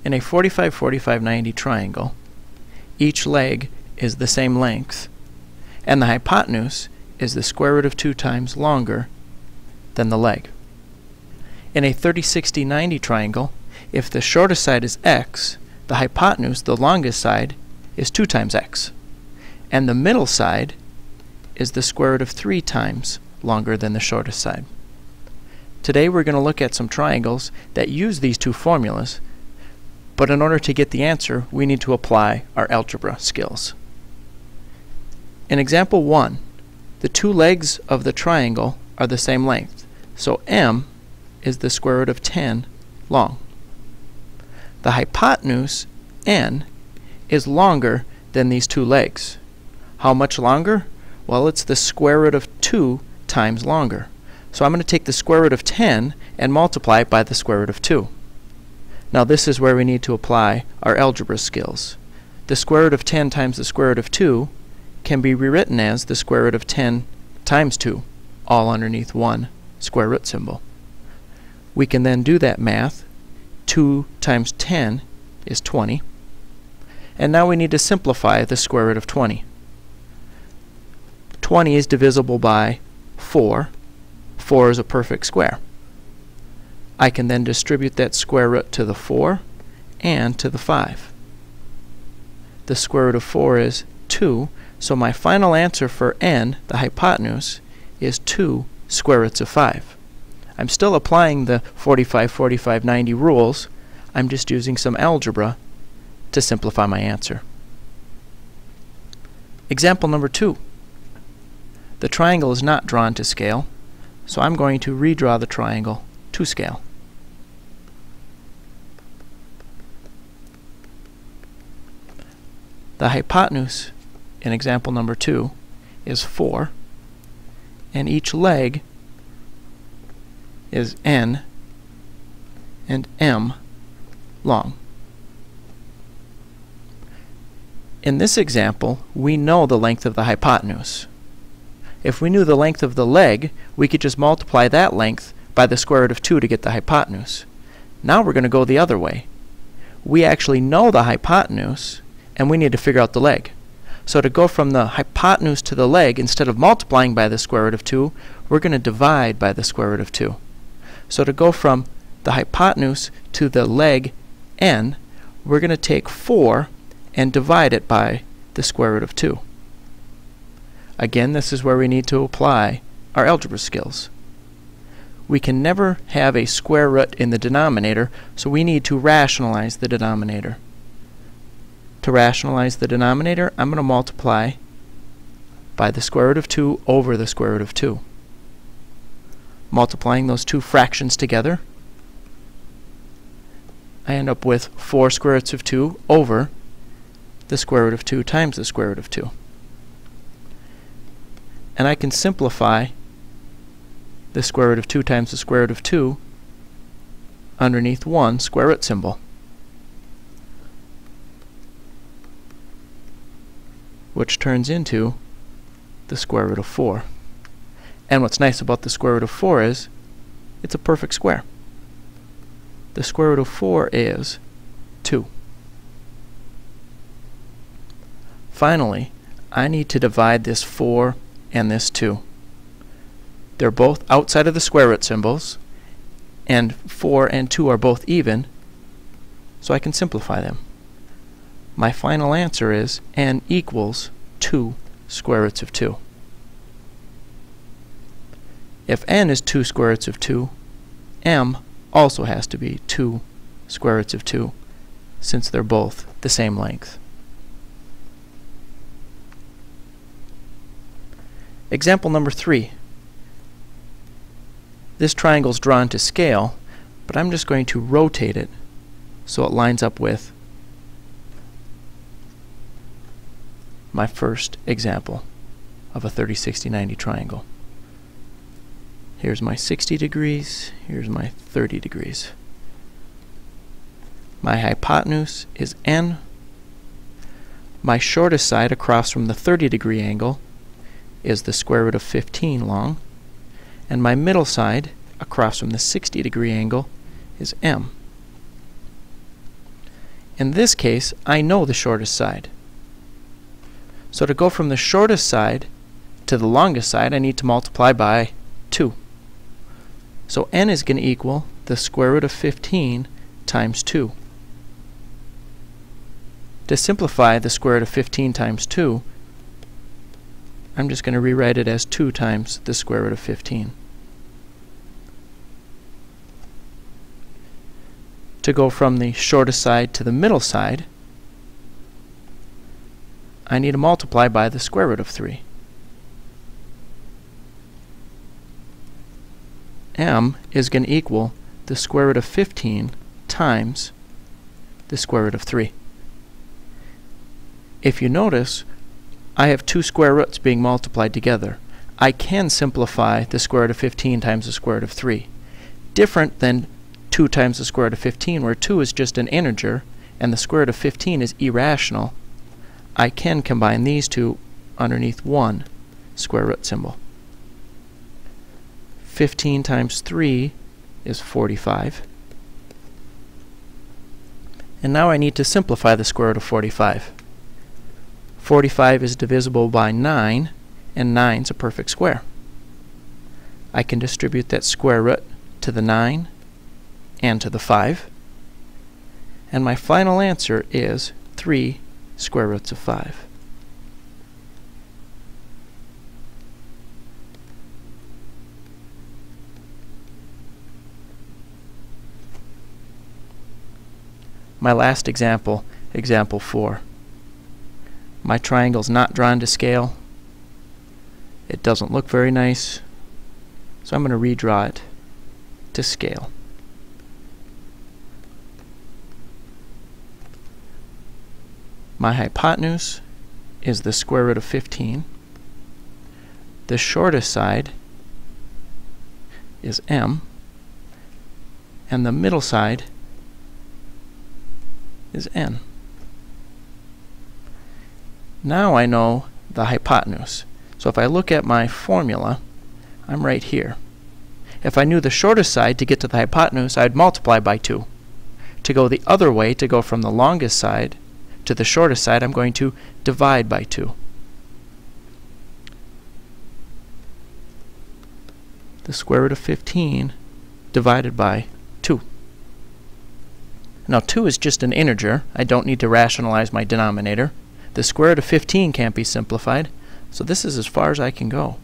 In a 45, 45, 90 triangle, each leg is the same length, and the hypotenuse is the square root of 2 times longer than the leg. In a 30, 60, 90 triangle, if the shortest side is x, the hypotenuse, the longest side, is 2 times x, and the middle side is the square root of 3 times longer than the shortest side. Today we're going to look at some triangles that use these two formulas, but in order to get the answer, we need to apply our algebra skills. In example 1, the two legs of the triangle are the same length, so m is the square root of 10 long. The hypotenuse, n, is longer than these two legs. How much longer? Well, it's the square root of 2 times longer. So I'm going to take the square root of 10 and multiply it by the square root of 2. Now this is where we need to apply our algebra skills. The square root of 10 times the square root of 2 can be rewritten as the square root of 10 times 2, all underneath one square root symbol. We can then do that math. 2 times 10 is 20. And now we need to simplify the square root of 20. 20 is divisible by 4. 4 is a perfect square. I can then distribute that square root to the 4 and to the 5. The square root of 4 is 2, so my final answer for n, the hypotenuse, is 2 square roots of 5. I'm still applying the 45, 45, 90 rules. I'm just using some algebra to simplify my answer. Example number 2. The triangle is not drawn to scale, so I'm going to redraw the triangle to scale. The hypotenuse in example number 2 is 4, and each leg is n and m long. In this example, we know the length of the hypotenuse. If we knew the length of the leg, we could just multiply that length by the square root of 2 to get the hypotenuse. Now we're going to go the other way. We actually know the hypotenuse, and we need to figure out the leg. So to go from the hypotenuse to the leg, instead of multiplying by the square root of 2, we're going to divide by the square root of 2. So to go from the hypotenuse to the leg n, we're going to take 4 and divide it by the square root of 2. Again, this is where we need to apply our algebra skills. We can never have a square root in the denominator, so we need to rationalize the denominator. To rationalize the denominator, I'm going to multiply by the square root of 2 over the square root of 2. Multiplying those two fractions together, I end up with 4 square roots of 2 over the square root of 2 times the square root of 2. And I can simplify the square root of 2 times the square root of 2 underneath one square root symbol, which turns into the square root of 4. And what's nice about the square root of 4 is it's a perfect square. The square root of 4 is 2. Finally, I need to divide this 4 and this 2. They're both outside of the square root symbols, and 4 and 2 are both even, so I can simplify them. My final answer is n equals 2 square roots of 2. If n is 2 square roots of 2, m also has to be 2 square roots of 2, since they're both the same length. Example number 3. This triangle is drawn to scale, but I'm just going to rotate it so it lines up with my first example of a 30, 60, 90 triangle. Here's my 60 degrees, here's my 30 degrees. My hypotenuse is n. My shortest side across from the 30-degree angle is the square root of 15 long, and my middle side across from the 60-degree angle is m. In this case, I know the shortest side. So to go from the shortest side to the longest side, I need to multiply by 2. So n is going to equal the square root of 15 times 2. To simplify the square root of 15 times 2, I'm just going to rewrite it as 2 times the square root of 15. To go from the shortest side to the middle side, I need to multiply by the square root of 3. M is going to equal the square root of 15 times the square root of 3. If you notice, I have 2 square roots being multiplied together. I can simplify the square root of 15 times the square root of 3. Different than 2 times the square root of 15, where 2 is just an integer and the square root of 15 is irrational. I can combine these two underneath one square root symbol. 15 times 3 is 45. And now I need to simplify the square root of 45. 45 is divisible by 9, and 9 is a perfect square. I can distribute that square root to the 9 and to the 5. And my final answer is 3 square roots of 5. My last example, example 4. My triangle's not drawn to scale. It doesn't look very nice, so I'm going to redraw it to scale. My hypotenuse is the square root of 15. The shortest side is m, and the middle side is n. Now I know the hypotenuse. So if I look at my formula, I'm right here. If I knew the shortest side to get to the hypotenuse, I'd multiply by 2. To go the other way, to go from the longest side to the shortest side, I'm going to divide by 2. The square root of 15 divided by 2. Now 2 is just an integer. I don't need to rationalize my denominator. The square root of 15 can't be simplified, so this is as far as I can go.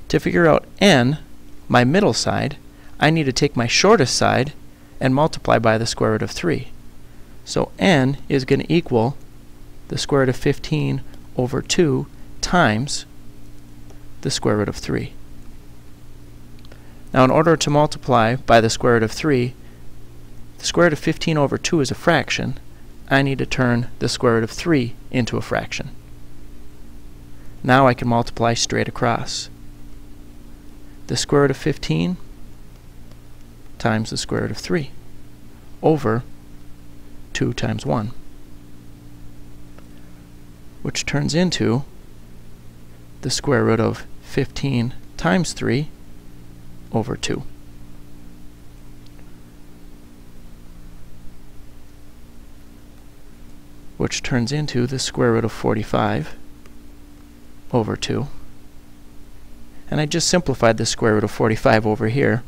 To figure out n, my middle side, I need to take my shortest side and multiply by the square root of 3. So n is going to equal the square root of 15 over 2 times the square root of 3. Now in order to multiply by the square root of 3, the square root of 15 over 2 is a fraction. I need to turn the square root of 3 into a fraction. Now I can multiply straight across. The square root of 15 times the square root of 3 over 2 times 1, which turns into the square root of 15 times 3 over 2. Which turns into the square root of 45 over 2. And I just simplified the square root of 45 over here.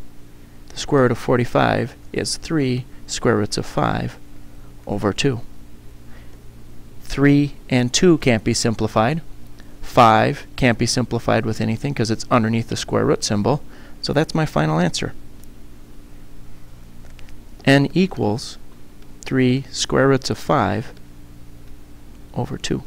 The square root of 45 is 3 square roots of 5 over 2. 3 and 2 can't be simplified. 5 can't be simplified with anything because it's underneath the square root symbol. So that's my final answer. N equals 3 square roots of 5 over 2.